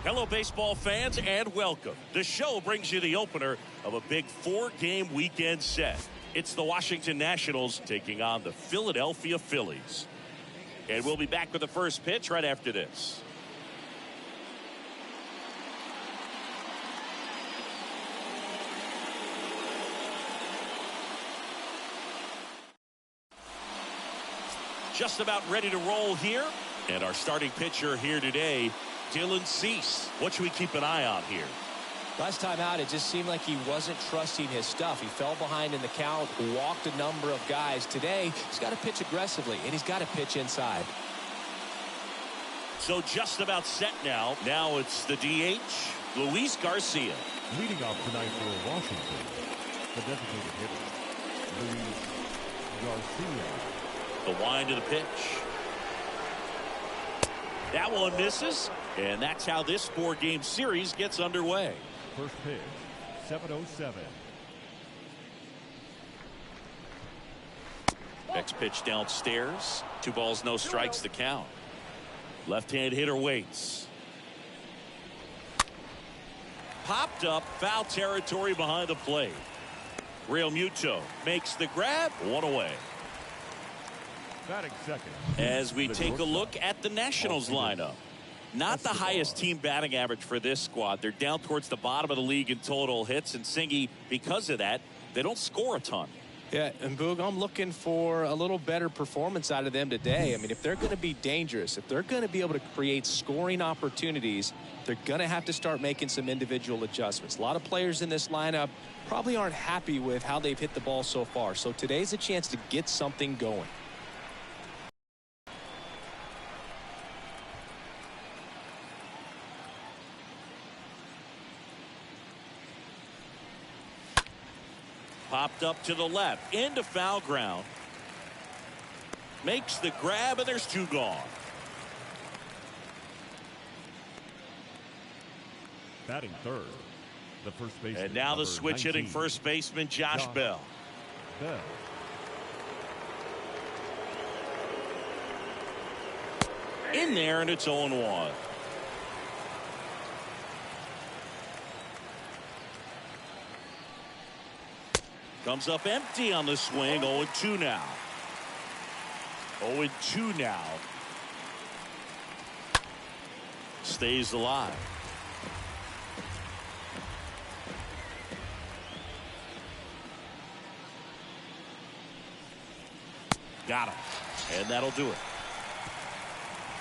Hello, baseball fans, and welcome. The show brings you the opener of a big four-game weekend set. It's the Washington Nationals taking on the Philadelphia Phillies. And we'll be back with the first pitch right after this. Just about ready to roll here. And our starting pitcher here today, Dylan Cease. What should we keep an eye on here? Last time out, it just seemed like he wasn't trusting his stuff. He fell behind in the count, walked a number of guys. Today, he's got to pitch aggressively, and he's got to pitch inside. So just about set now. Now it's the DH, Luis Garcia. Leading off tonight for Washington, the designated hitter, Luis Garcia. The wind to the pitch. That one misses, and that's how this four-game series gets underway. First pitch, 7:07. Next pitch downstairs. 2 balls, no strikes, the count. Left-hand hitter waits. Popped up, foul territory behind the plate. Jairo Munoz makes the grab, one away. Batting second. As we take a look at the Nationals lineup. Not the highest team batting average for this squad. They're down towards the bottom of the league in total hits, and Singy, because of that, they don't score a ton. Yeah, and Boog, I'm looking for a little better performance out of them today. I mean, if they're going to be dangerous, if they're going to be able to create scoring opportunities, they're going to have to start making some individual adjustments. A lot of players in this lineup probably aren't happy with how they've hit the ball so far. So today's a chance to get something going. Popped up to the left, into foul ground. Makes the grab, and there's two gone. Batting third. The first baseman. And now the switch hitting first baseman, Josh Bell. In there, and it's 0-1. Comes up empty on the swing. 0-2 now. 0-2 now. Stays alive. Got him. And that'll do it.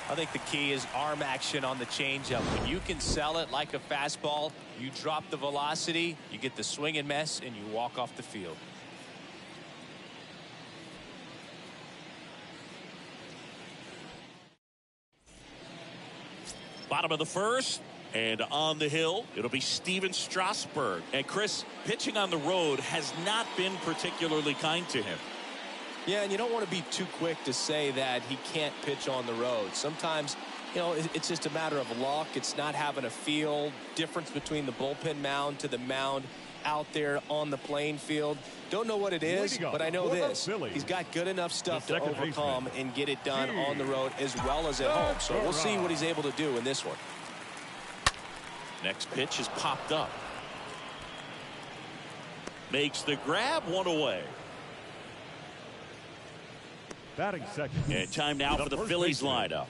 I think the key is arm action on the changeup. When you can sell it like a fastball, you drop the velocity, you get the swing and miss, and you walk off the field. Bottom of the first, and on the hill, it'll be Steven Strasburg. And Chris, pitching on the road has not been particularly kind to him. Yeah, and you don't want to be too quick to say that he can't pitch on the road. Sometimes, you know, it's just a matter of luck. It's not having a feel. Difference between the bullpen mound to the mound out there on the playing field. Don't know what it is, but I know this. He's got good enough stuff to overcome and get it done on the road as well as at home. So we'll see what he's able to do in this one. Next pitch is popped up. Makes the grab, one away. Batting second. And time now for the Phillies lineup.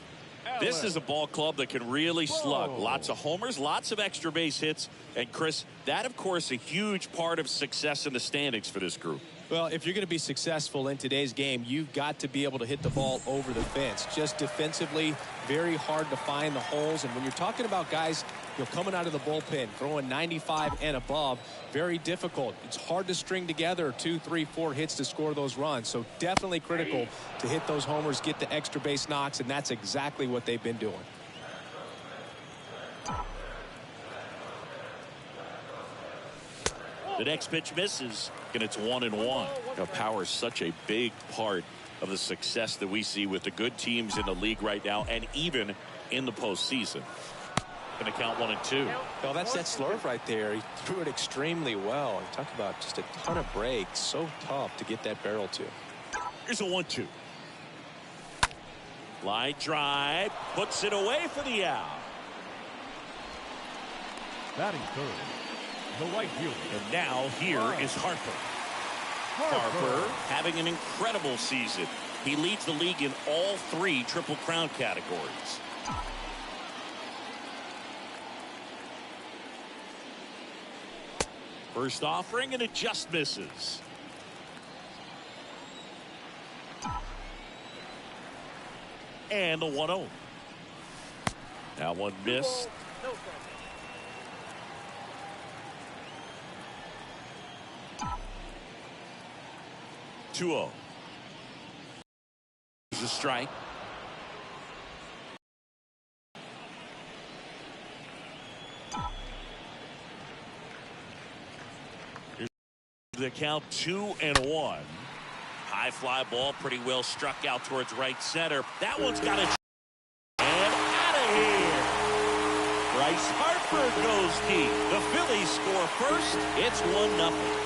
This is a ball club that can really slug. Lots of homers, lots of extra base hits. And Chris, that of course a huge part of success in the standings for this group. Well, if you're going to be successful in today's game, you've got to be able to hit the ball over the fence. Just defensively, very hard to find the holes. And when you're talking about guys, you know, coming out of the bullpen, throwing 95 and above, very difficult. It's hard to string together 2, 3, 4 hits to score those runs. So definitely critical to hit those homers, get the extra base knocks, and that's exactly what they've been doing. The next pitch misses, and it's 1-1. Now, power is such a big part of the success that we see with the good teams in the league right now, and even in the postseason. Going to count 1-2. Well, that's that slurve right there. He threw it extremely well. Talk about just a ton of breaks. So tough to get that barrel to. Here's a 1-2. Line drive, puts it away for the out. Batting third. The right fielder. And now here is Harper. Harper having an incredible season. He leads the league in all 3 Triple Crown categories. First offering, and it just misses. And the 1-0. That one missed. 2-0. There's a strike. Here's the count, 2-1. High fly ball, pretty well struck out towards right center. That one's got a and out of here. Bryce Harper goes deep. The Phillies score first. It's 1-0.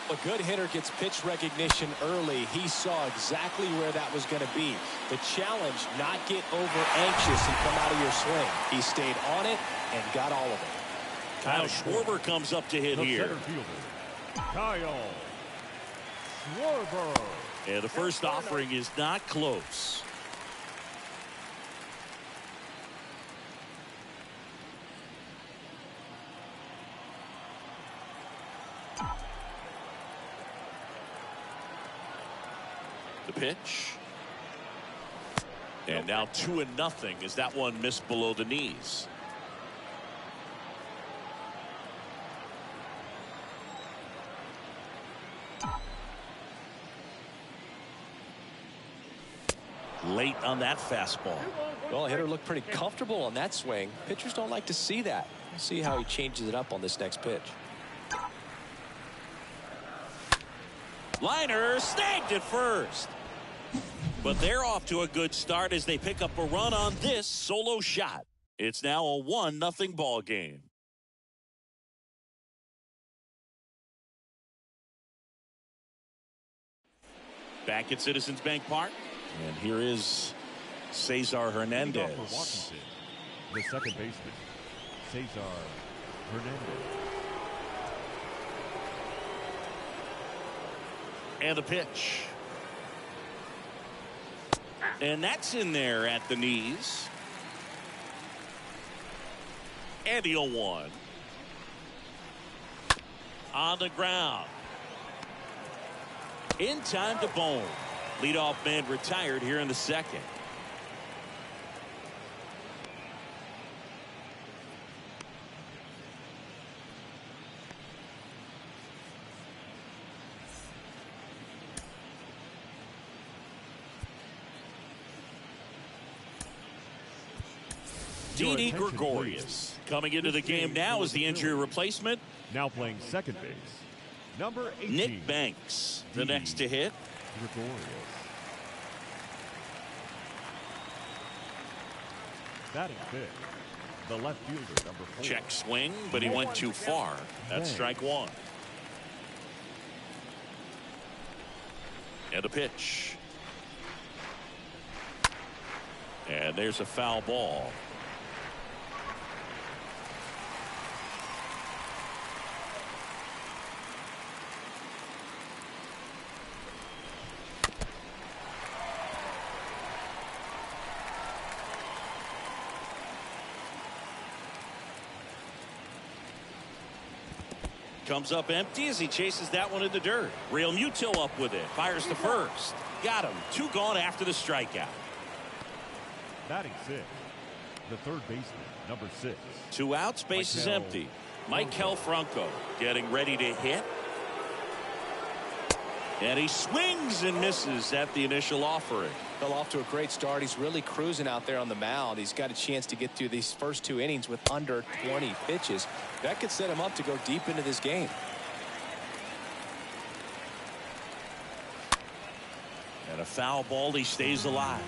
A good hitter gets pitch recognition early. He saw exactly where that was going to be. The challenge, not get over anxious and come out of your swing. He stayed on it and got all of it. Kyle Schwarber comes up to hit here. Center fielder, Kyle Schwarber. And the first offering is not close. The pitch. And now 2-0 as that one missed below the knees. Late on that fastball. Well, the hitter looked pretty comfortable on that swing. Pitchers don't like to see that. We'll see how he changes it up on this next pitch. Liner snagged at first. But they're off to a good start as they pick up a run on this solo shot. It's now a 1-0 ball game. Back at Citizens Bank Park. And here is Cesar Hernandez. For Washington, the second baseman, Cesar Hernandez. And the pitch. And that's in there at the knees. And the 0-1. On the ground. In time to Bone. Leadoff man retired here in the second. Didi Gregorius coming into the game now as the injury replacement. Now playing second base, number 18. Nick Banks, the next to hit. Gregorius. Batting fifth, the left fielder, number 4. Check swing, but he went too far. That's strike one. And a pitch. And there's a foul ball. Comes up empty as he chases that one in the dirt. Real Muto up with it. Fires to first. Got him. 2 gone after the strikeout. Batting sixth, the third baseman, number 6. 2 outs. Base is empty. Michael Franco getting ready to hit. And he swings and misses at the initial offering. Fell off to a great start. He's really cruising out there on the mound. He's got a chance to get through these first 2 innings with under 20 pitches. That could set him up to go deep into this game. And a foul ball. He stays alive.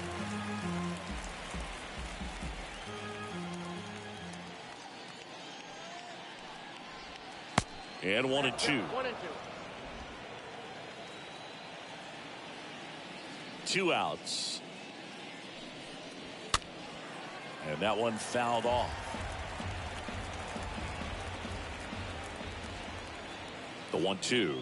And 1-2. 2 outs. And that one fouled off. The 1-2.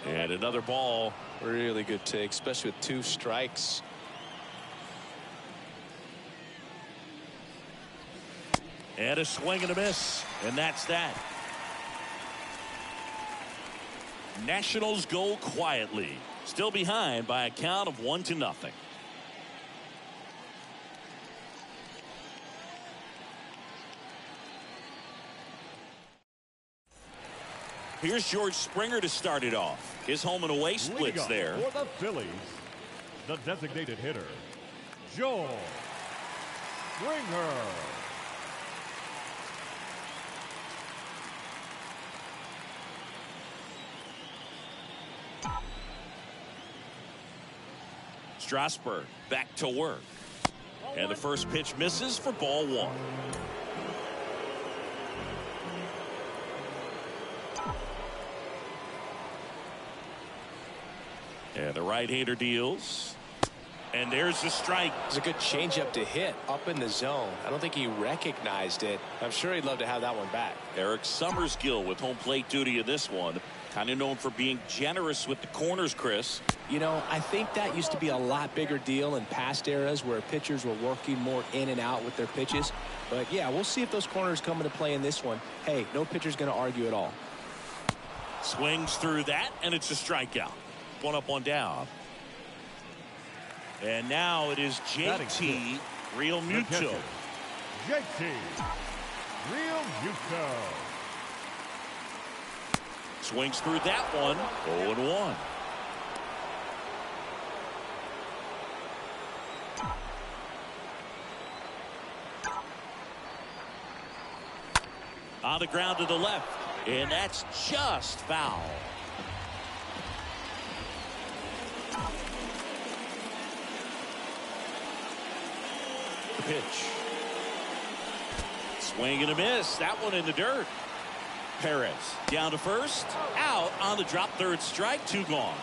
And another ball. Really good take, especially with 2 strikes. And a swing and a miss. And that's that. Nationals go quietly. Still behind by a count of 1-0. Here's George Springer to start it off. His home and away splits there. For the Phillies, the designated hitter, George Springer. Strasburg back to work. And the first pitch misses for ball 1. And the right-hander deals. And there's the strike. It's a good changeup to hit up in the zone. I don't think he recognized it. I'm sure he'd love to have that one back. Eric Summersgill with home plate duty in this one. Kind of known for being generous with the corners, Chris. You know, I think that used to be a lot bigger deal in past eras where pitchers were working more in and out with their pitches. But, yeah, we'll see if those corners come into play in this one. Hey, no pitcher's going to argue at all. Swings through that, and it's a strikeout. 1 up, 1 down. And now it is JT Realmuto. JT Realmuto. Swings through that one. 0-1. On the ground to the left. And that's just foul. The pitch. Swing and a miss. That one in the dirt. Perez down to first. Out on the drop, third strike. 2 gone.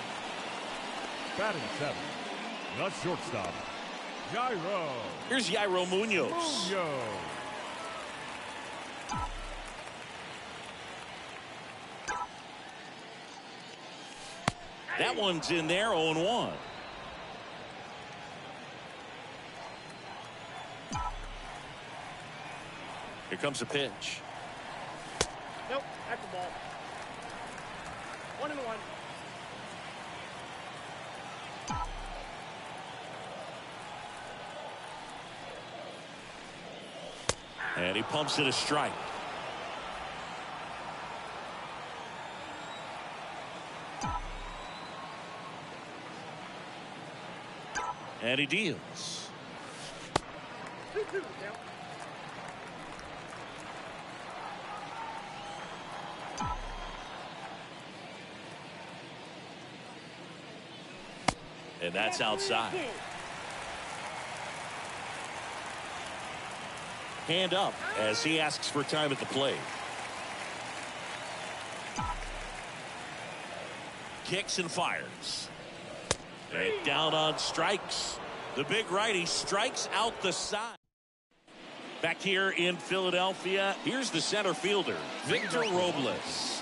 Batting 7. The shortstop, Jairo. Here's Jairo Munoz. That one's in there. 0-1. Here comes a pitch. Nope, at the ball. 1-1. And he pumps it a strike. And he deals. 2-2 now. And that's outside. Hand up as he asks for time at the plate. Kicks and fires. And down on strikes. The big righty strikes out the side. Back here in Philadelphia, here's the center fielder, Victor Robles.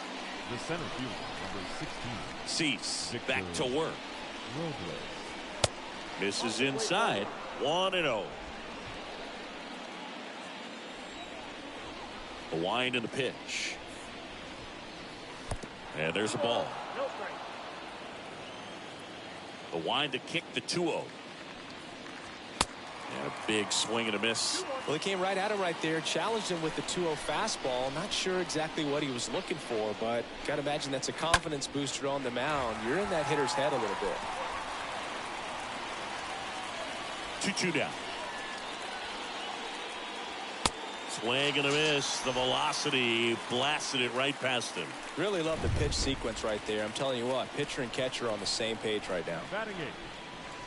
The center fielder, number 16. Cease back to work. Robles. Misses inside. 1-0. The wind and the pitch. And there's a ball. No strike. The wind to kick the 2-0. And a big swing and a miss. Well, he came right at him right there, challenged him with the 2-0 fastball. Not sure exactly what he was looking for, but got to imagine that's a confidence booster on the mound. You're in that hitter's head a little bit. 2-2 down. Swing and a miss. The velocity blasted it right past him. Really love the pitch sequence right there. I'm telling you what, pitcher and catcher are on the same page right now. Batting 8.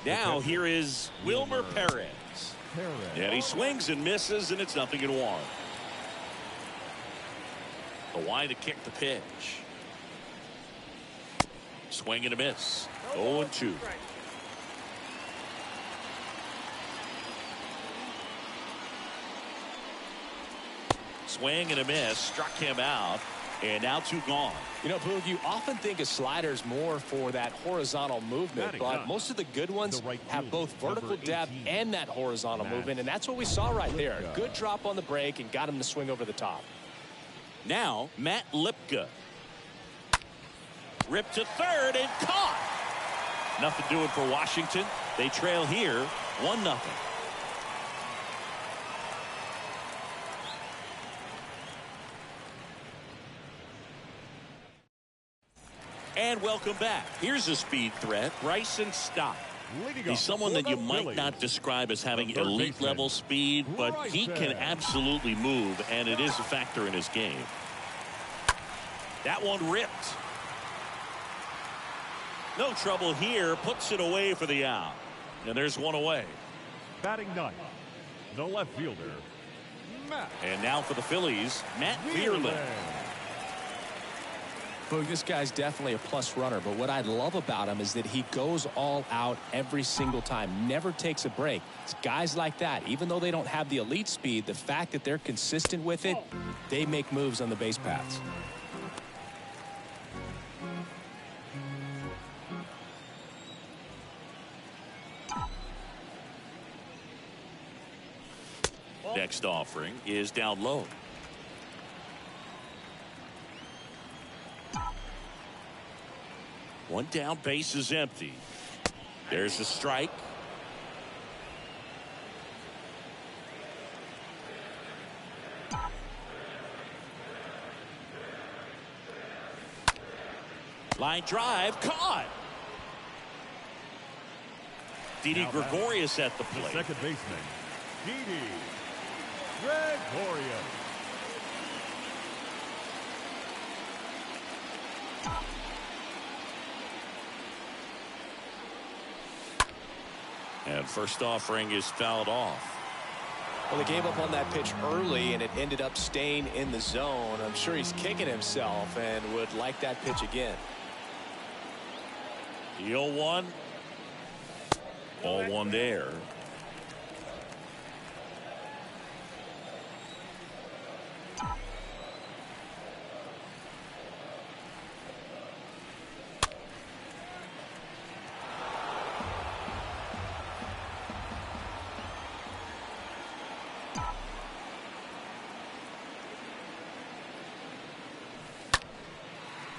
Now here is Wilmer Perez. And he swings and misses, and it's 0-1. The wind to kick the pitch. Swing and a miss. 0-2. Swing and a miss. Struck him out. And now 2 gone. You know, Boog, you often think of sliders more for that horizontal movement, but most of the good ones have both vertical depth and that horizontal movement, and that's what we saw right there. Good drop on the break and got him to swing over the top. Now, Matt Lipka. Ripped to third and caught. Nothing doing for Washington. They trail here 1-0. And welcome back. Here's a speed threat, Bryson Stott. He's someone that you might not describe as having elite level speed, but he can absolutely move, and it is a factor in his game. That one ripped. No trouble here, puts it away for the out. And there's one away. Batting 9, the left fielder, Matt. And now for the Phillies, Matt Vierling. Boog, this guy's definitely a plus runner, but what I love about him is that he goes all out every single time, never takes a break. It's guys like that, even though they don't have the elite speed, the fact that they're consistent with it, they make moves on the base paths. Next offering is down low. One down, base is empty. There's a strike. Line drive, caught. Didi Gregorius at the plate. Second baseman, Didi Gregorius. And first offering is fouled off. Well, they gave up on that pitch early, and it ended up staying in the zone. I'm sure he's kicking himself and would like that pitch again. The 0-1. Ball one there.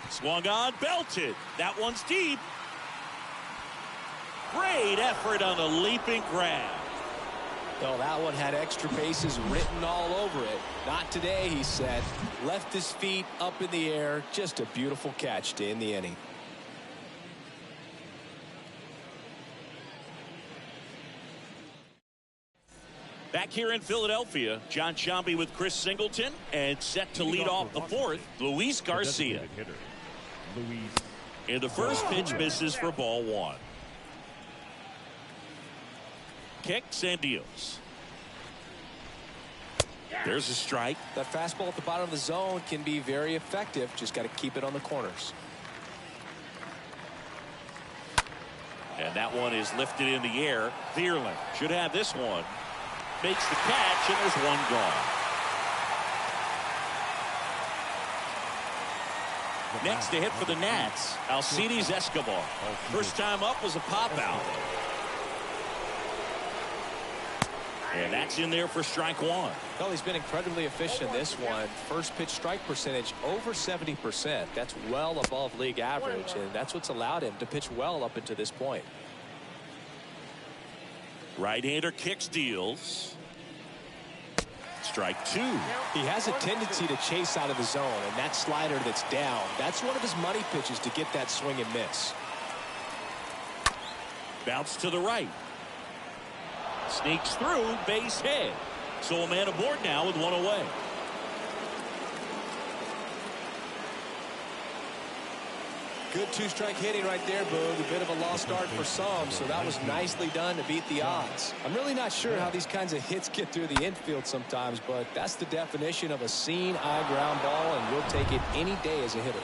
Swung on, belted. That one's deep. Great effort on a leaping grab. Well, that one had extra bases written all over it. Not today, he said. Left his feet up in the air. Just a beautiful catch to end the inning. Back here in Philadelphia, John Sciambi with Chris Singleton, and set to lead off the fourth, Luis Garcia. And the first pitch misses for ball one. Kicks and deals. There's a strike. That fastball at the bottom of the zone can be very effective. Just got to keep it on the corners. And that one is lifted in the air. Thierlen should have this one. Makes the catch, and there's one gone. Next to hit for the Nats, Alcides Escobar. First time up was a pop out. And that's in there for strike one. Well, he's been incredibly efficient in this one. First pitch strike percentage over 70%. That's well above league average, and that's what's allowed him to pitch well up until this point. Right-hander kicks, deals. Strike two. He has a tendency to chase out of the zone, and that slider that's down, that's one of his money pitches to get that swing and miss. Bounce to the right. Sneaks through, base hit. So a man aboard now with one away. Good two-strike hitting right there, Boog. A bit of a lost start for some, so that was nicely done to beat the odds. I'm really not sure how these kinds of hits get through the infield sometimes, but that's the definition of a seen eye ground ball, and we'll take it any day as a hitter.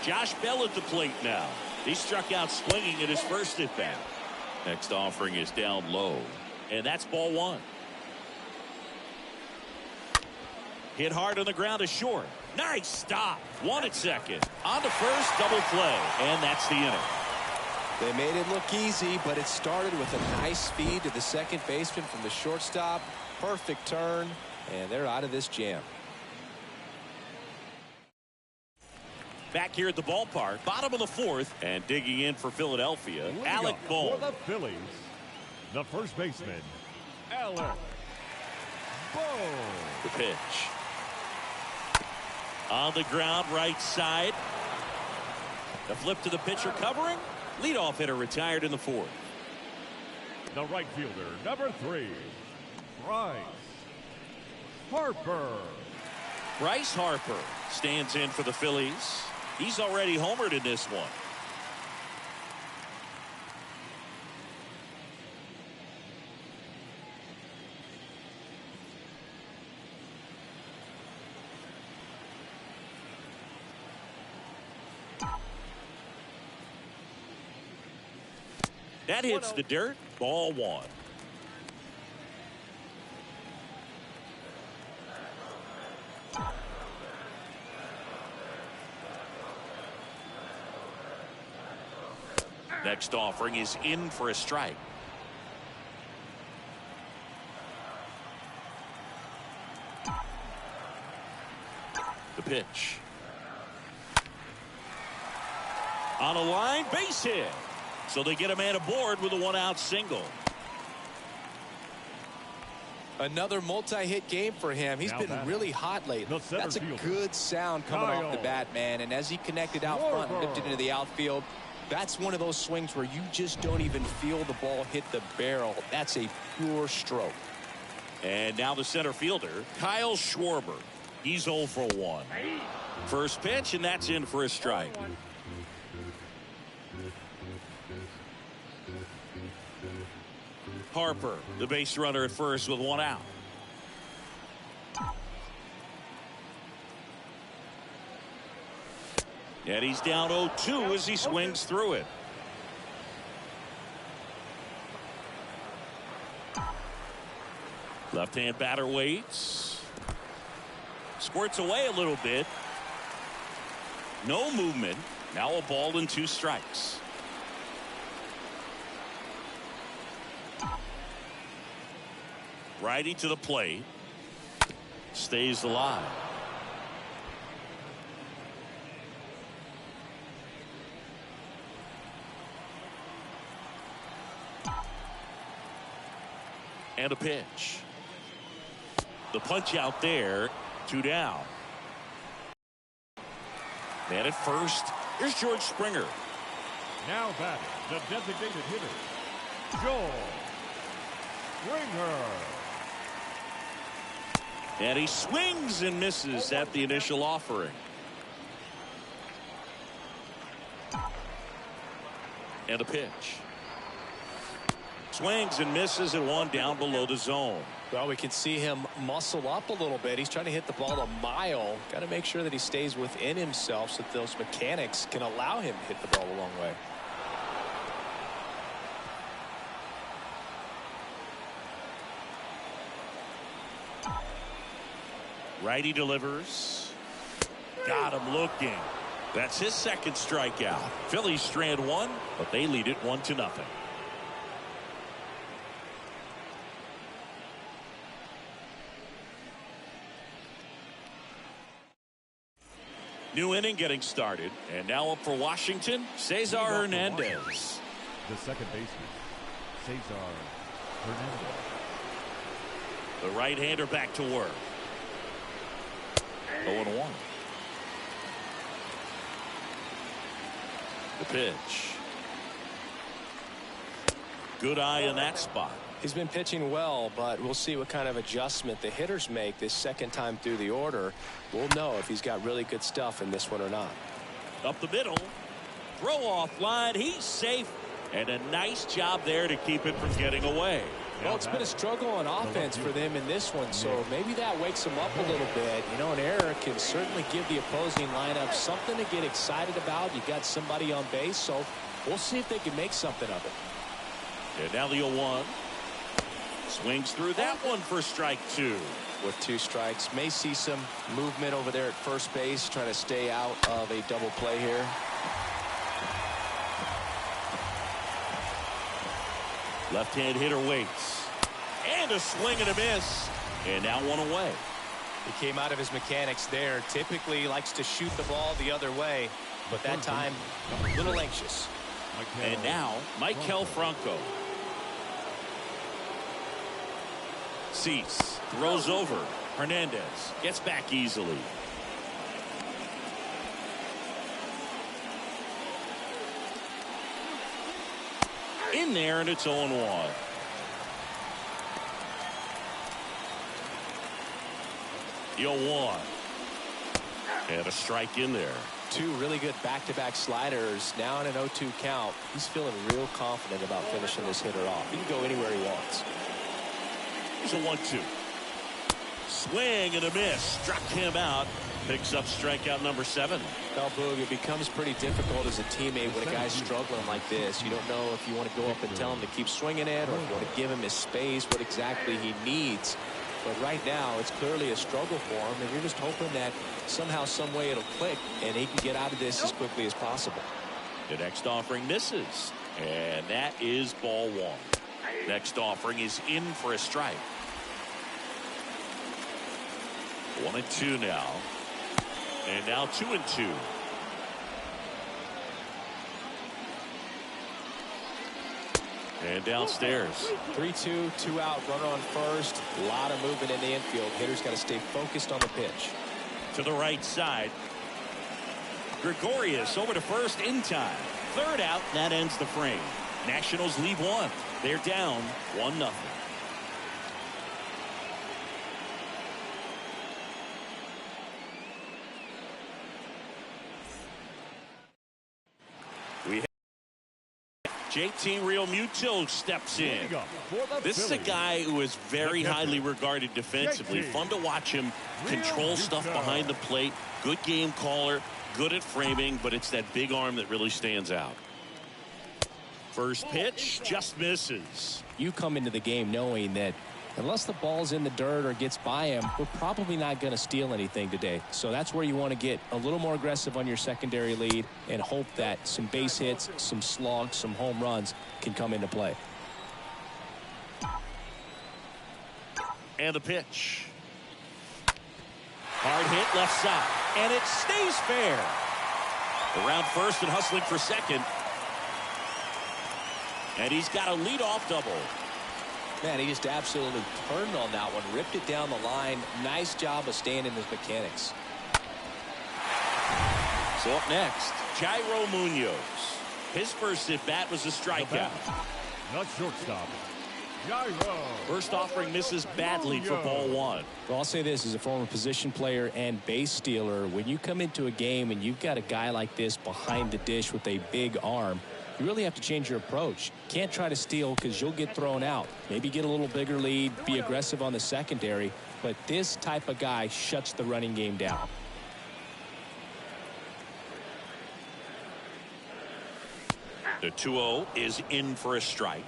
Josh Bell at the plate now. He struck out swinging at his first at-bat. Next offering is down low, and that's ball one. Hit hard on the ground to short. Nice stop. One at second. On to first, double play. And that's the inning. They made it look easy, but it started with a nice feed to the second baseman from the shortstop. Perfect turn, and they're out of this jam. Back here at the ballpark, bottom of the fourth, and digging in for Philadelphia, Alec Bohm. For the Phillies, the first baseman, Alec Bohm. The pitch. On the ground, right side. The flip to the pitcher covering. Leadoff hitter retired in the fourth. The right fielder, number 3, Bryce Harper. Bryce Harper stands in for the Phillies. He's already homered in this one. That hits the dirt. Ball 1. Next offering is in for a strike. The pitch. On a line, base hit. So they get a man aboard with a 1-out single. Another multi-hit game for him. He's been really hot lately. That's a good sound coming off the bat, man. And as he connected out front and lifted into the outfield, that's one of those swings where you just don't even feel the ball hit the barrel. That's a pure stroke. And now the center fielder, Kyle Schwarber. He's 0 for 1. First pitch, and that's in for a strike. Harper, the base runner at first with 1 out. And he's down 0-2 as he swings through it. Left-hand batter waits. Squirts away a little bit. No movement. Now a ball and 2 strikes. Righty to the plate. Stays alive. And a pitch. The punch out there. 2 down. Man at first. Here's George Springer. Now batting, the designated hitter, George Springer. And he swings and misses at the initial offering. And a pitch. Swings and misses at 1 down below the zone. Well, we can see him muscle up a little bit. He's trying to hit the ball a mile. Got to make sure that he stays within himself so that those mechanics can allow him to hit the ball a long way. Righty delivers. Got him looking. That's his second strikeout. Phillies strand 1, but they lead it 1-0. New inning getting started. And now up for Washington, Cesar Hernandez. The second baseman, Cesar Hernandez. The right-hander back to work. 0-1. The pitch. Good eye in that spot. He's been pitching well, but we'll see what kind of adjustment the hitters make this second time through the order. We'll know if he's got really good stuff in this one or not. Up the middle. Throw off line. He's safe. And a nice job there to keep it from getting away. Well, it's been a struggle on offense for them in this one, so maybe that wakes them up a little bit. You know, an error can certainly give the opposing lineup something to get excited about. You got somebody on base, so we'll see if they can make something of it. And now the 0-1. Swings through that one for strike 2. With 2 strikes, may see some movement over there at first base, trying to stay out of a double play here. Left-hand hitter waits. And a swing and a miss. And now 1 away. He came out of his mechanics there. Typically likes to shoot the ball the other way, but that time a little anxious. And now Maikel Franco. Cease. Throws over. Hernandez gets back easily. In there, and it's 0-1. The 0-1. And a strike in there. 2 really good back-to-back sliders. Now in an 0-2 count. He's feeling real confident about finishing this hitter off. He can go anywhere he wants. Here's a 1-2. Swing and a miss. Struck him out. Picks up strikeout number 7. Well, Boog, it becomes pretty difficult as a teammate when a guy's struggling like this. You don't know if you want to go up and tell him to keep swinging it or if you want to give him his space, what exactly he needs. But right now, it's clearly a struggle for him, and you're just hoping that somehow, some way it'll click, and he can get out of this as quickly as possible. The next offering misses, and that is ball 1. Next offering is in for a strike. 1-2 now. And now 2-2. And downstairs. 3-2, 2 out, runner on first. A lot of movement in the infield. Hitter's got to stay focused on the pitch. To the right side. Gregorius over to first in time. Third out, that ends the frame. Nationals lead 1. They're down 1-0. JT Realmuto steps in. This is a guy who is very highly regarded defensively. Fun to watch him control stuff behind the plate. Good game caller, good at framing, but it's that big arm that really stands out. First pitch just misses. You come into the game knowing that unless the ball's in the dirt or gets by him, we're probably not going to steal anything today. So that's where you want to get a little more aggressive on your secondary lead and hope that some base hits, some slugs, some home runs can come into play. And the pitch. Hard hit left side. And it stays fair. Around first and hustling for second. And he's got a leadoff double. Man, he just absolutely turned on that one, ripped it down the line. Nice job of staying in his mechanics. So up next, Jairo Munoz. His first at bat was a strikeout. Not shortstop. Jairo. First offering misses badly for ball 1. Well, I'll say this as a former position player and base stealer. When you come into a game and you've got a guy like this behind the dish with a big arm, you really have to change your approach. Can't try to steal because you'll get thrown out. Maybe get a little bigger lead, be aggressive on the secondary, but this type of guy shuts the running game down. The 2-0 is in for a strike.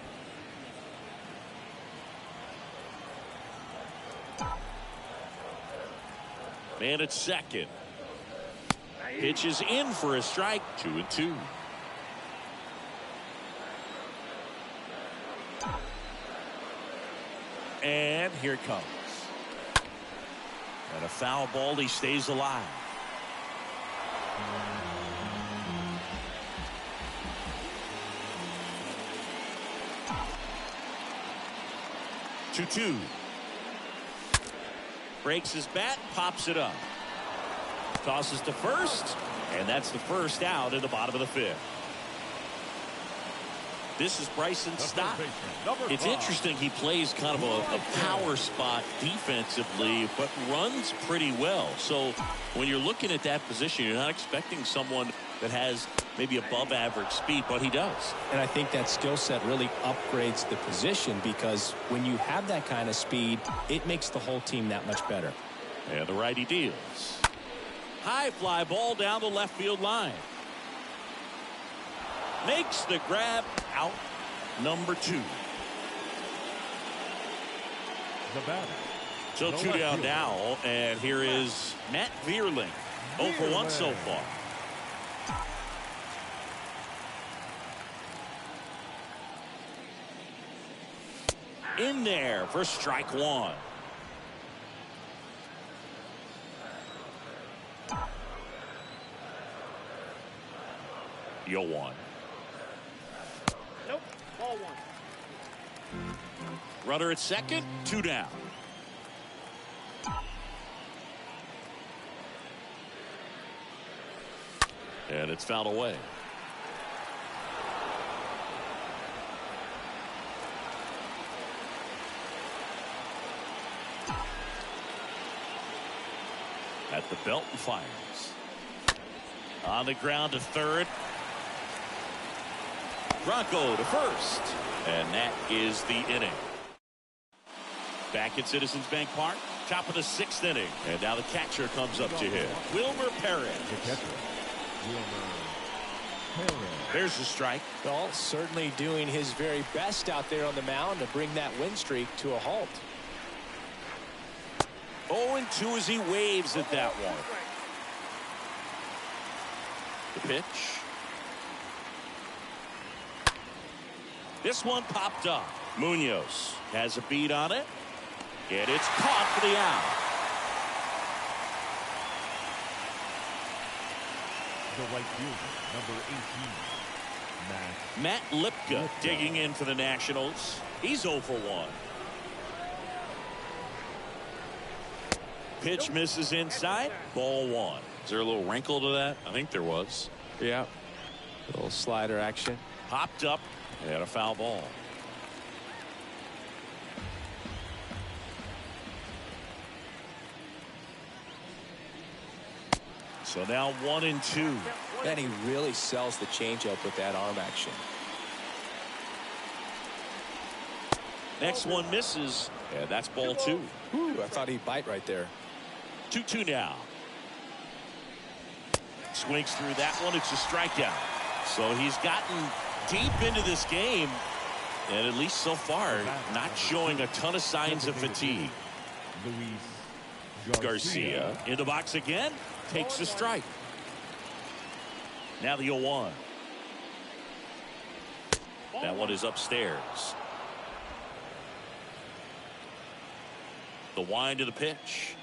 Man at second. Pitch is in for a strike. 2-2. And here it comes. And a foul ball. He stays alive. Two. Breaks his bat, pops it up. Tosses to first, and that's the first out in the bottom of the 5th. This is Bryson's stop. It's interesting he plays kind of a power spot defensively, but runs pretty well. So when you're looking at that position, you're not expecting someone that has maybe above average speed, but he does. And I think that skill set really upgrades the position because when you have that kind of speed, it makes the whole team that much better. And the righty deals. High fly ball down the left field line. Makes the grab, out number 2. The batter. So 2 down now, and here is Matt Vierling. 0 for 1 so far. In there for strike 1. Yo 1. Nope. Ball 1. Runner at second, 2 down. And it's fouled away. At the belt and fires. On the ground to third. Bronco to first. And that is the inning. Back at Citizens Bank Park. Top of the 6th inning. And now the catcher comes up to hit. Wilmer Perez. The catcher, Wilmer Perez. There's the strike. Well, certainly doing his very best out there on the mound to bring that win streak to a halt. 0-2 as he waves at that one. The pitch. This one popped up. Munoz has a beat on it. And it's caught for the out. The right fielder, number 18, Matt Lipka digging in for the Nationals. He's 0 for 1. Pitch misses inside. Ball 1. Is there a little wrinkle to that? I think there was. Yeah. A little slider action. Popped up and a foul ball. So now 1-2. And he really sells the changeup with that arm action. Next one misses, and that's ball 2. Ooh, I thought he'd bite right there. 2-2 now. Swings through that one. It's a strikeout. So he's gotten deep into this game, and at least so far, not showing a ton of signs of fatigue. Luis Garcia in the box again. Takes a strike. Now the 0-1. That one is upstairs. The wind to the pitch.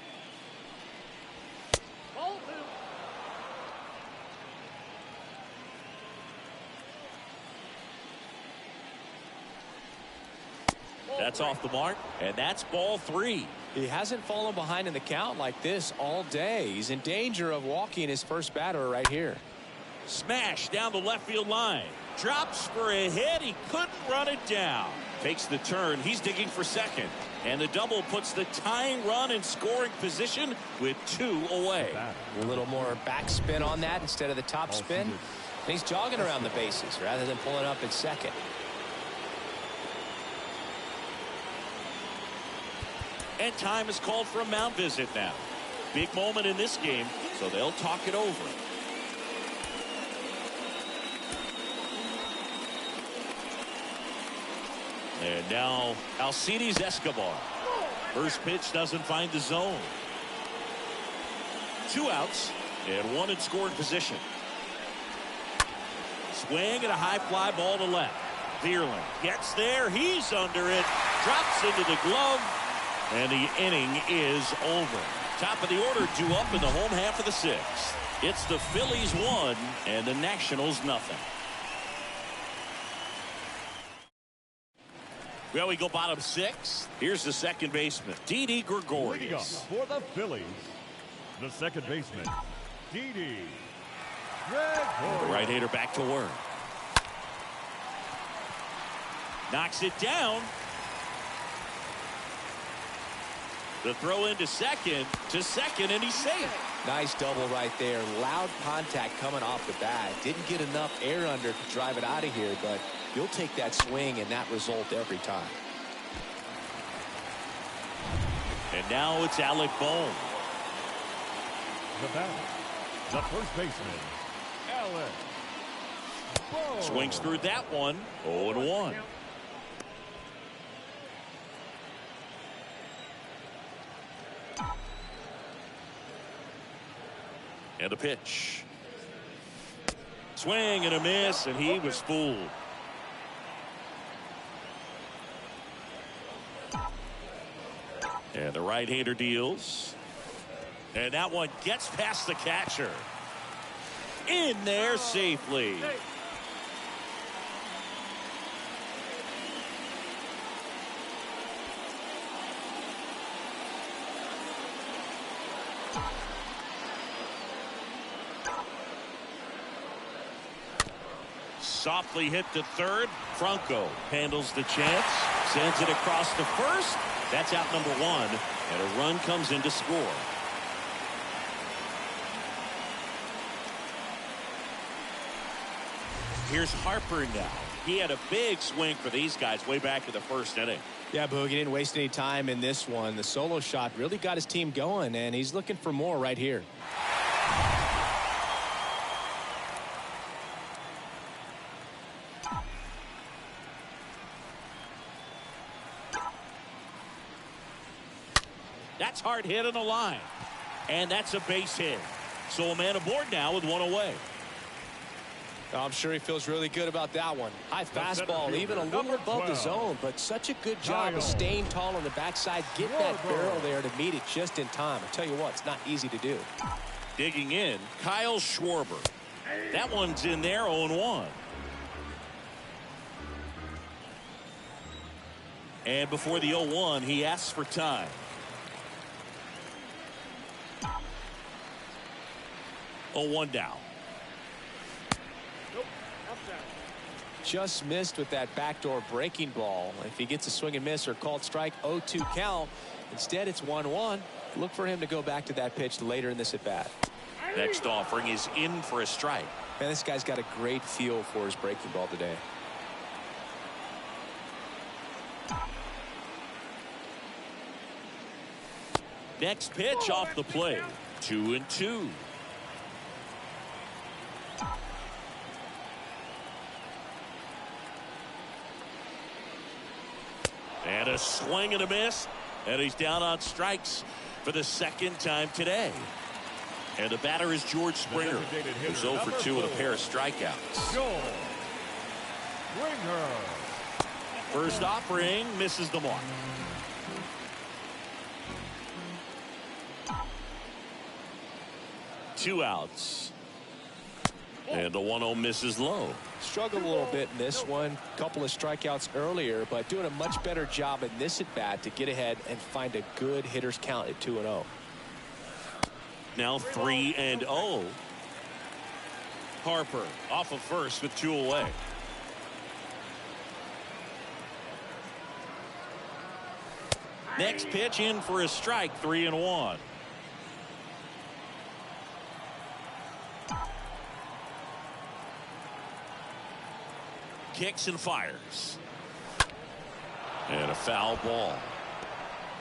That's off the mark, and that's ball 3. He hasn't fallen behind in the count like this all day. He's in danger of walking his first batter right here. Smash down the left field line. Drops for a hit. He couldn't run it down. Takes the turn. He's digging for second. And the double puts the tying run in scoring position with 2 away. A little more backspin on that instead of the top spin. And he's jogging around the bases rather than pulling up at second. And time is called for a mound visit now. Big moment in this game, so they'll talk it over. And now Alcides Escobar. First pitch doesn't find the zone. 2 outs and 1 in scoring position. Swing and a high fly ball to left. Vierling gets there. He's under it. Drops into the glove. And the inning is over. Top of the order due up in the home half of the 6th. It's the Phillies 1 and the Nationals nothing. Well, we go bottom 6. Here's the second baseman, Didi Gregorius. For the Phillies, the second baseman, Didi The Gregorius. right-hander back to work. Knocks it down. The throw into second, and he's safe. Nice double right there. Loud contact coming off the bat. Didn't get enough air under to drive it out of here, but you'll take that swing and that result every time. And now it's Alec Bohm. The batter, the first baseman, Alec Bohm. Swings through that one. 0-1. And a pitch. Swing and a miss, and he was fooled. And the right-hander deals. And that one gets past the catcher. In there safely. Softly hit to third. Franco handles the chance. Sends it across to first. That's out number 1. And a run comes in to score. Here's Harper now. He had a big swing for these guys way back in the first inning. Yeah, Boog, he didn't waste any time in this one. The solo shot really got his team going, and he's looking for more right here. That's hard hit on the line. And that's a base hit. So a man aboard now with one away. I'm sure he feels really good about that one. High fastball, even a little above the zone, but such a good job of staying tall on the backside, get that barrel there to meet it just in time. I tell you what, it's not easy to do. Digging in, Kyle Schwarber. That one's in there, 0-1. And before the 0-1, he asks for time. Oh, 1 down. Nope. Outside. Just missed with that backdoor breaking ball. If he gets a swing and miss or called strike, 0-2 count. Instead, it's 1-1. Look for him to go back to that pitch later in this at bat. Next offering is in for a strike. Man, this guy's got a great feel for his breaking ball today. Next pitch off the plate. 2-2. And a swing and a miss. And he's down on strikes for the second time today. And the batter is George Springer, who's 0 for 2 with a pair of strikeouts. First offering misses the mark. Two outs. And the 1-0 misses low. Struggled a little bit in this one. Couple of strikeouts earlier, but doing a much better job in this at bat to get ahead and find a good hitter's count at 2-0. Now 3-0. Harper off of first with 2 away. Next pitch in for a strike. 3-1. Kicks and fires. And a foul ball.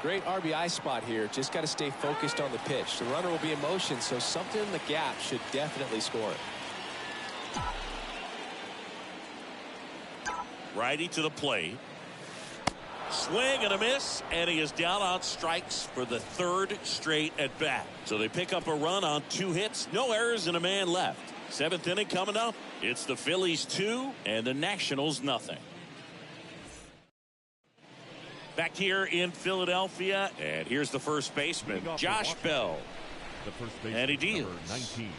Great RBI spot here. Just got to stay focused on the pitch. The runner will be in motion, so something in the gap should definitely score it. Righty to the plate. Swing and a miss, and he is down on strikes for the 3rd straight at bat. So they pick up a run on 2 hits, no errors, and a man left. 7th inning coming up. It's the Phillies 2 and the Nationals nothing. Back here in Philadelphia, and here's the first baseman, Josh Bell. The first baseman, And he deals. number 19.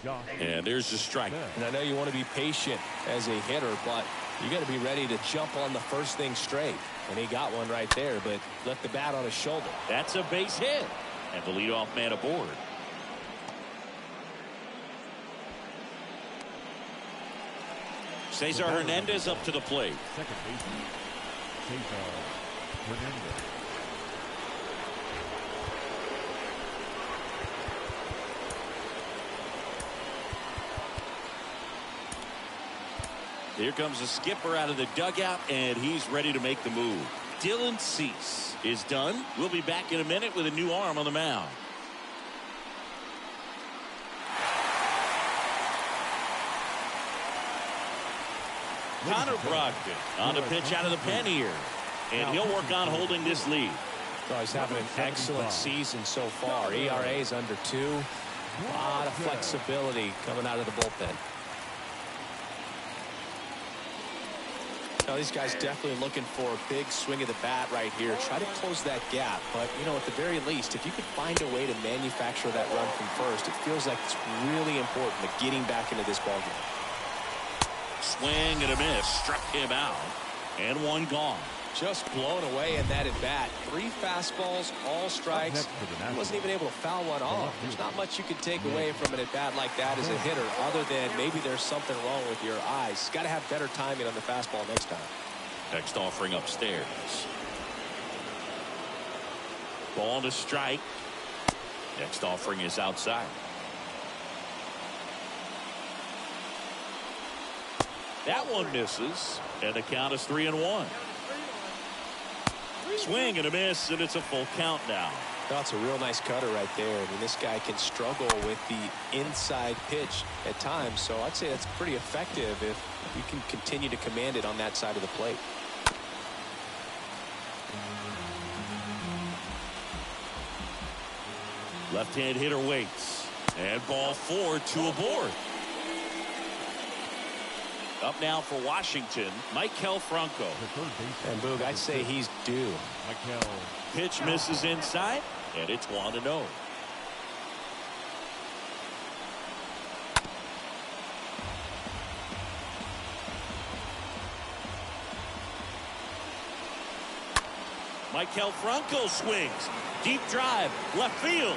Josh. And there's the strike. And I know you want to be patient as a hitter, but you got to be ready to jump on the first thing straight. And he got one right there, but left the bat on his shoulder. That's a base hit. And the leadoff man aboard. Cesar Hernandez up to the plate. Second baseman, Cesar Hernandez. Here comes the skipper out of the dugout, and he's ready to make the move. Dylan Cease is done. We'll be back in a minute with a new arm on the mound. Connor Brogdon on the pitch out of the pen here. And he'll work on holding this lead. Oh, he's having an excellent season so far. ERA is under 2. A lot of flexibility coming out of the bullpen. Now, these guys definitely looking for a big swing of the bat right here. Try to close that gap. But, you know, at the very least, if you could find a way to manufacture that run from first, it feels like it's really important to getting back into this ballgame. Swing and a miss. Struck him out. And one gone. Just blown away in that at bat. 3 fastballs, all strikes. He wasn't even able to foul one off. There's not much you can take away from an at bat like that as a hitter, other than maybe there's something wrong with your eyes. Got to have better timing on the fastball next time. Next offering upstairs. Ball to strike. Next offering is outside. That one misses, and the count is 3-1. Swing and a miss, and it's a full count now. That's a real nice cutter right there. I mean, this guy can struggle with the inside pitch at times, so I'd say that's pretty effective if you can continue to command it on that side of the plate. Left-hand hitter waits, and ball 4, 2 aboard. Up now for Washington, Maikel Franco. And Boog, I'd say he's due. Pitch misses inside, and it's 1-0. Maikel Franco swings. Deep drive, left field.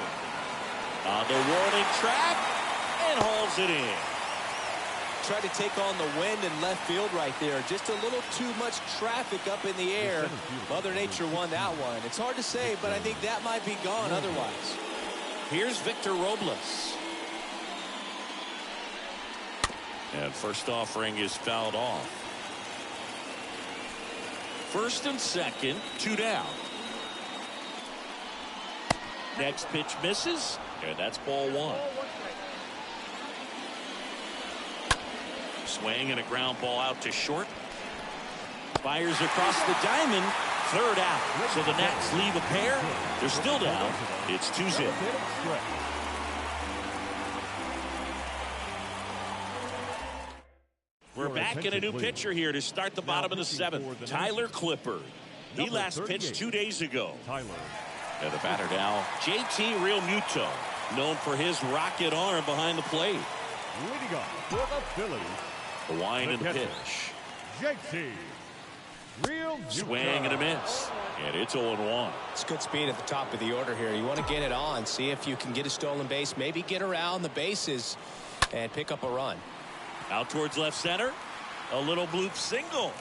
On the warning track, and hauls it in. Tried to take on the wind in left field right there. Just a little too much traffic up in the air. Mother Nature won that one. It's hard to say, but I think that might be gone otherwise. Here's Victor Robles. And first offering is fouled off. First and second, 2 down. Next pitch misses, and that's ball 1. Swing and a ground ball out to short. Fires across the diamond. Third out. So the Nats leave a pair. They're still down. It's 2-0. We're back in a new pitcher here to start the bottom of the 7th. Tyler Clippard. He last pitched 2 days ago. And the batter now, JT Realmuto, known for his rocket arm behind the plate. Leading off for the Phillies. The wind and the pitch. JT Realmuto. Swing and a miss. And it's 0-1. It's good speed at the top of the order here. You want to get it on, see if you can get a stolen base, maybe get around the bases and pick up a run. Out towards left center. A little bloop single.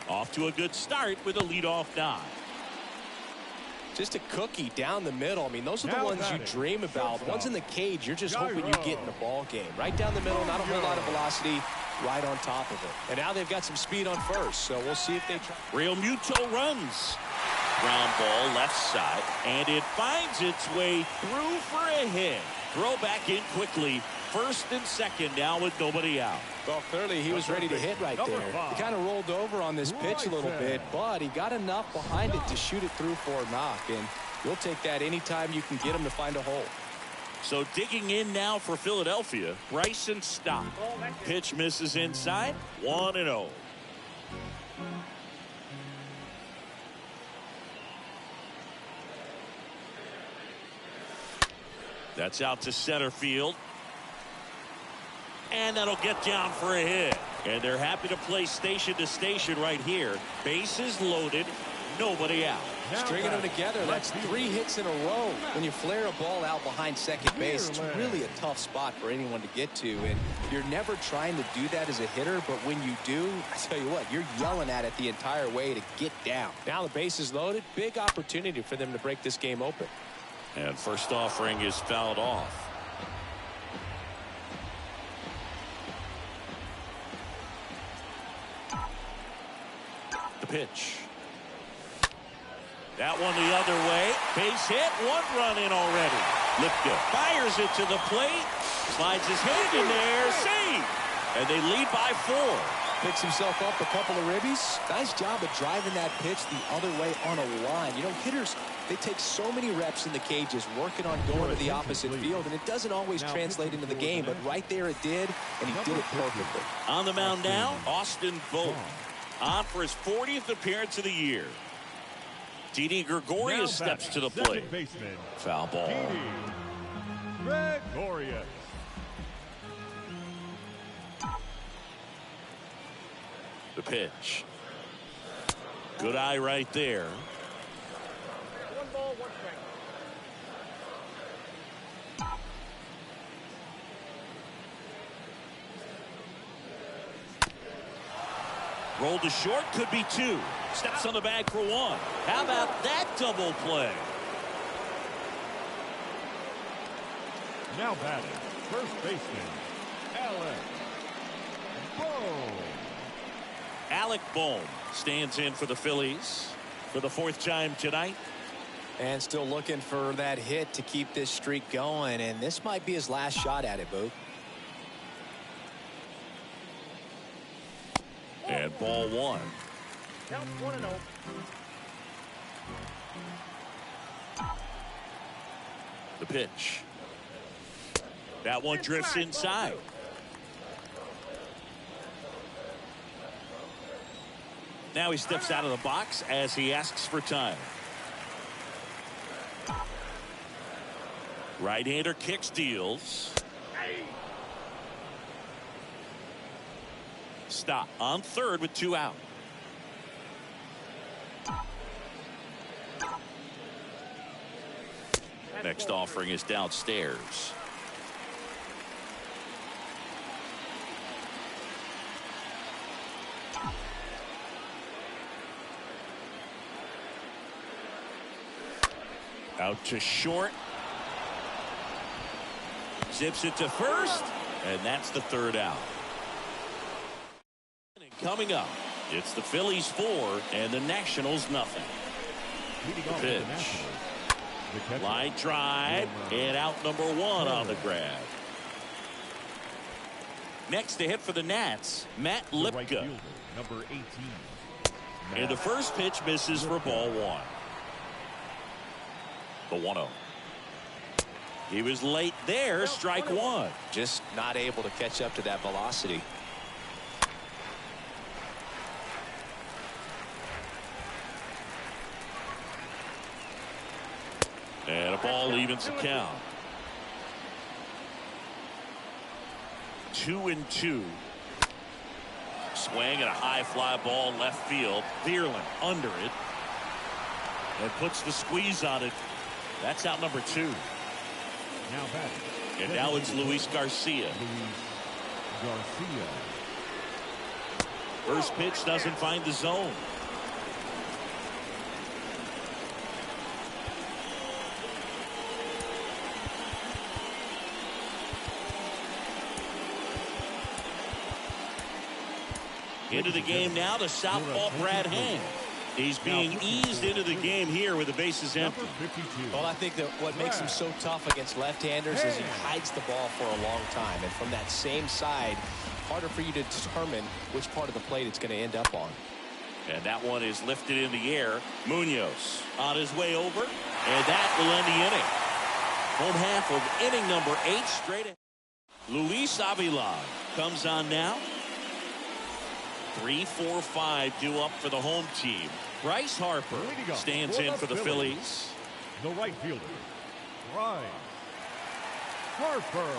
Off to a good start with a leadoff dive. Just a cookie down the middle. I mean, those are the ones you dream about. The ones in the cage, you're just hoping you get in the ball game. Right down the middle, not a whole lot of velocity, right on top of it. And now they've got some speed on first, so we'll see if they try. Realmuto runs. Ground ball left side, and it finds its way through for a hit. Throw back in quickly. First and second now with nobody out. Well, clearly he was ready to hit right there. He kind of rolled over on this pitch a little bit, but he got enough behind it to shoot it through for a knock, and you'll take that anytime you can get him to find a hole. So digging in now for Philadelphia, Bryson Stott. Pitch misses inside, 1-0. That's out to center field. And that'll get down for a hit. And they're happy to play station to station right here. Bases loaded, nobody out. Stringing them together, that's 3 hits in a row. When you flare a ball out behind second base, it's really a tough spot for anyone to get to. And you're never trying to do that as a hitter, but when you do, I tell you what, you're yelling at it the entire way to get down. Now the base is loaded, big opportunity for them to break this game open. And first offering is fouled off. The pitch. That one the other way. Base hit. 1 run in already. Lipka fires it to the plate. Slides his hand in there. Save. And they lead by 4. Picks himself up a couple of ribbies. Nice job of driving that pitch the other way on a line. You know, hitters, they take so many reps in the cages working on going to the opposite field, and it doesn't always translate into the game, but right there it did, and he did it perfectly. On the mound now, Austin Vogt. On for his 40th appearance of the year. Didi Gregorius steps to the plate. Foul ball. Gregorius. The pitch. Good eye right there. 1 ball, 1 strike. Roll to short, could be 2. Steps on the bag for 1. How about that double play? Now batting, first baseman, Alex Bow. Alec Bohm stands in for the Phillies for the 4th time tonight. And still looking for that hit to keep this streak going. And this might be his last shot at it, Boog. And ball 1. Count 1-0. The pitch. That one drifts inside. Now he steps out of the box as he asks for time. Right-hander kicks, deals. Stop on third with 2 out. Next offering is downstairs. Out to short. Zips it to first, and that's the 3rd out. Coming up, it's the Phillies 4 and the Nationals nothing. The pitch. Line drive, and out number 1 on the grab. Next to hit for the Nats, Matt Lipka. Number 18. And the first pitch misses for ball 1. The 1-0. He was late there, strike 1. Just not able to catch up to that velocity. And a ball evens the count. 2-2. Swing and a high fly ball left field. Thierlin under it. And puts the squeeze on it. That's out number 2. Now batting. And now it's Luis Garcia. Garcia. First pitch doesn't find the zone. Into the game now, the southpaw Brad Hand. He's being eased into the game here with the bases empty. Well, I think that what makes him so tough against left-handers is he hides the ball for a long time. And from that same side, harder for you to determine which part of the plate it's going to end up on. And that one is lifted in the air. Munoz on his way over. And that will end the inning. Home half of inning number 8 straight ahead. Luis Avila comes on now. 3-4-5 due up for the home team. Bryce Harper stands in for the Phillies. The right fielder, Bryce Harper.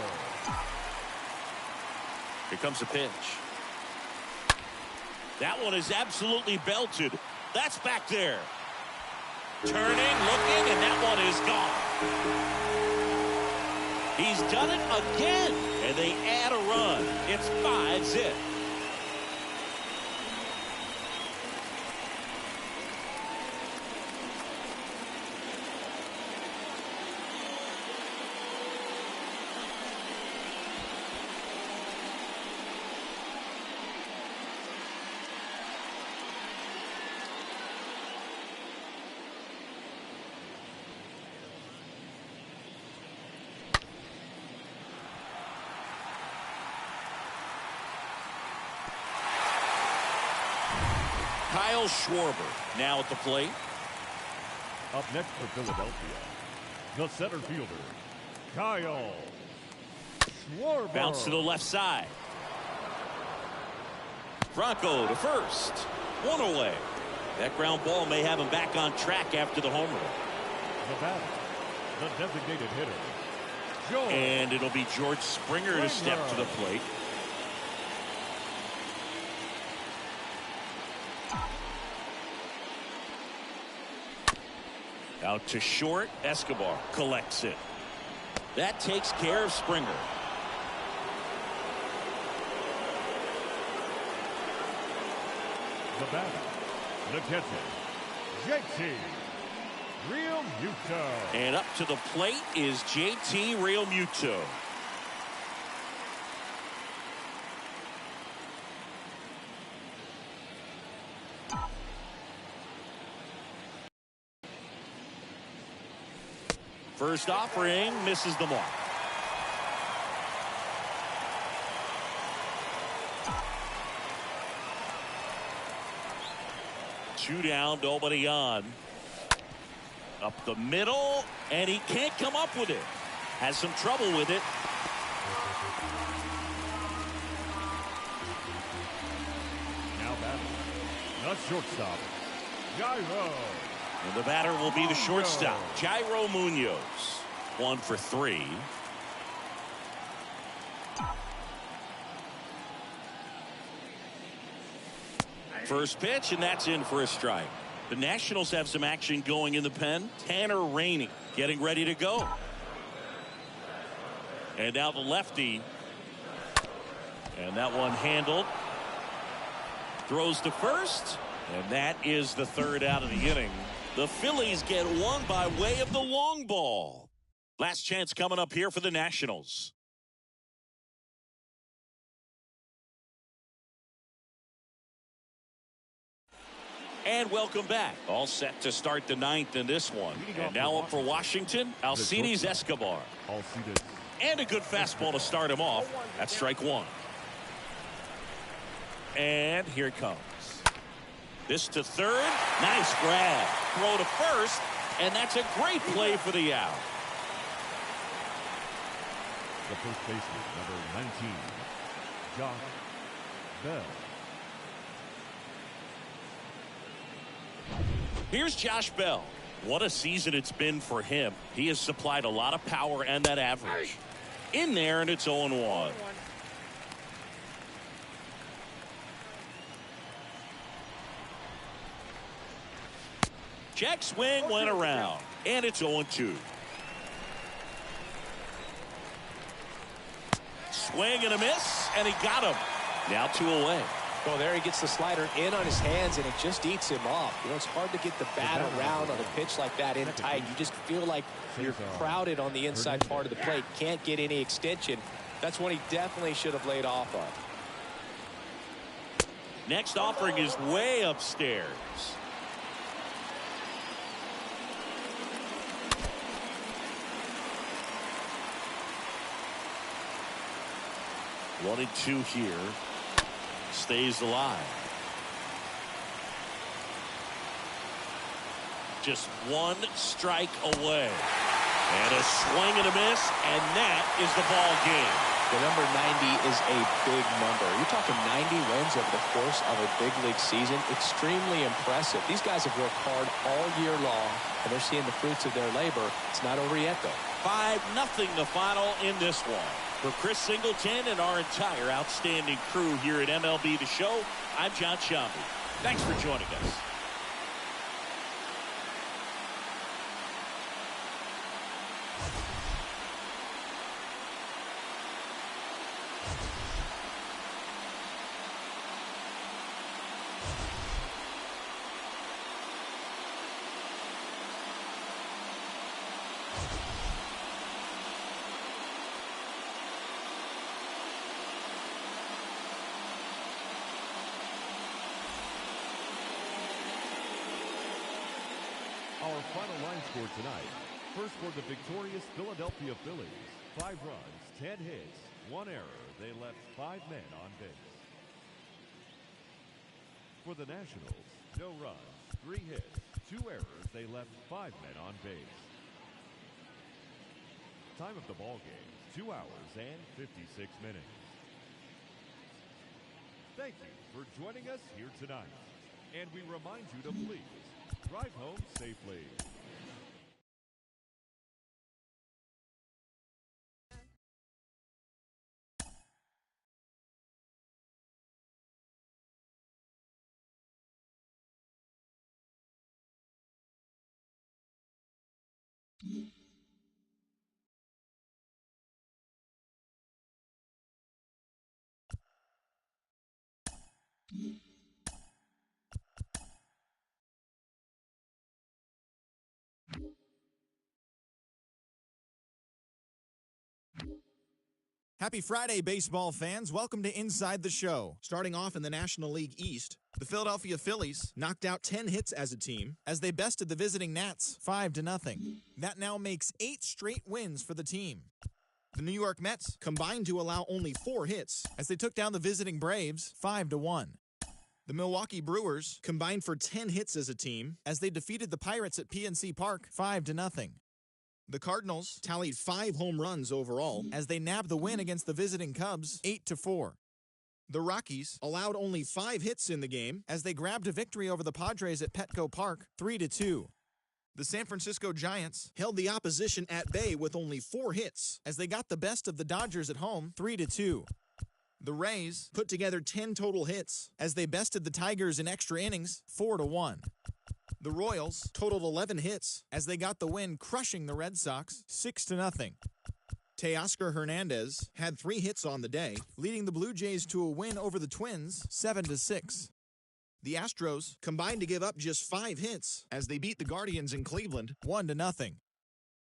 Here comes a pitch. That one is absolutely belted. That's back there. Turning, looking, and that one is gone. He's done it again, and they add a run. It's 5-zip. Kyle Schwarber now at the plate. Up next for Philadelphia, the center fielder, Kyle Schwarber. Bounce to the left side. Franco to first. 1 away. That ground ball may have him back on track after the homer. The batter, the designated hitter, George. And it'll be George Springer to step to the plate. Out to short. Escobar collects it. That takes care of Springer. The batter, the catcher, JT Realmuto. And up to the plate is JT Realmuto. First offering misses the mark. Two down, nobody on. Up the middle, and he can't come up with it. Has some trouble with it. Now batting, the shortstop, Jairo. And the batter will be the shortstop, Jairo Munoz. 1 for 3. First pitch, and that's in for a strike. The Nationals have some action going in the pen. Tanner Rainey getting ready to go. And now the lefty. And that one handled. Throws to first. And that is the third out of the inning. The Phillies get one by way of the long ball. Last chance coming up here for the Nationals. And welcome back. All set to start the ninth in this one. And now up for Washington, Alcides Escobar. And a good fastball to start him off. That's strike one. And here it comes. This to third. Nice grab. Throw to first. And that's a great play for the out. The first baseman, number 19, Josh Bell. Here's Josh Bell. What a season it's been for him. He has supplied a lot of power and that average. In there, and it's 0-1. Check swing went around, and it's 0-2. Swing and a miss, and he got him. Now 2 away. Well, there he gets the slider in on his hands, and it just eats him off. You know, it's hard to get the bat around on a pitch like that in tight. You just feel like you're crowded on the inside part of the plate. Can't get any extension. That's one he definitely should have laid off on. Next offering is way upstairs. One and two here. Stays alive. Just one strike away. And a swing and a miss, and that is the ball game. The number 90 is a big number. You're talking 90 wins over the course of a big league season. Extremely impressive. These guys have worked hard all year long, and they're seeing the fruits of their labor. It's not over yet, though. 5-0 the final in this one. For Chris Singleton and our entire outstanding crew here at MLB The Show, I'm John Shambi. Thanks for joining us. Our final line score tonight. First for the victorious Philadelphia Phillies. 5 runs, 10 hits, 1 error. They left 5 men on base. For the Nationals, no runs, 3 hits, 2 errors. They left 5 men on base. Time of the ball game, 2 hours and 56 minutes. Thank you for joining us here tonight. And we remind you to please drive home safely. Happy Friday, baseball fans. Welcome to Inside the Show. Starting off in the National League East, the Philadelphia Phillies knocked out 10 hits as a team as they bested the visiting Nats 5-0. That now makes 8 straight wins for the team. The New York Mets combined to allow only 4 hits as they took down the visiting Braves 5-1. The Milwaukee Brewers combined for 10 hits as a team as they defeated the Pirates at PNC Park 5-0. The Cardinals tallied 5 home runs overall as they nabbed the win against the visiting Cubs 8-4. The Rockies allowed only 5 hits in the game as they grabbed a victory over the Padres at Petco Park 3-2. The San Francisco Giants held the opposition at bay with only 4 hits as they got the best of the Dodgers at home 3-2. The Rays put together 10 total hits as they bested the Tigers in extra innings 4-1. The Royals totaled 11 hits as they got the win, crushing the Red Sox 6-0. Teoscar Hernandez had 3 hits on the day, leading the Blue Jays to a win over the Twins 7-6. The Astros combined to give up just 5 hits as they beat the Guardians in Cleveland 1-0.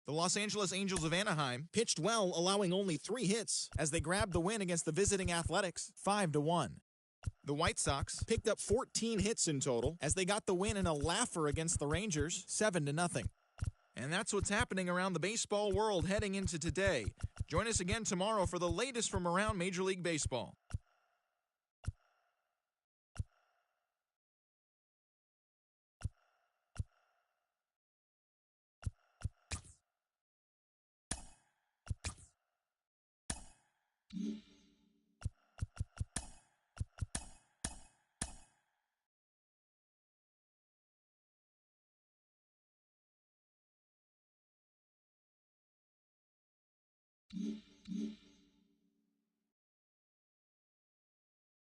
The Los Angeles Angels of Anaheim pitched well, allowing only 3 hits as they grabbed the win against the visiting Athletics 5-1. The White Sox picked up 14 hits in total as they got the win in a laugher against the Rangers 7-0. And that's what's happening around the baseball world heading into today. Join us again tomorrow for the latest from around Major League Baseball.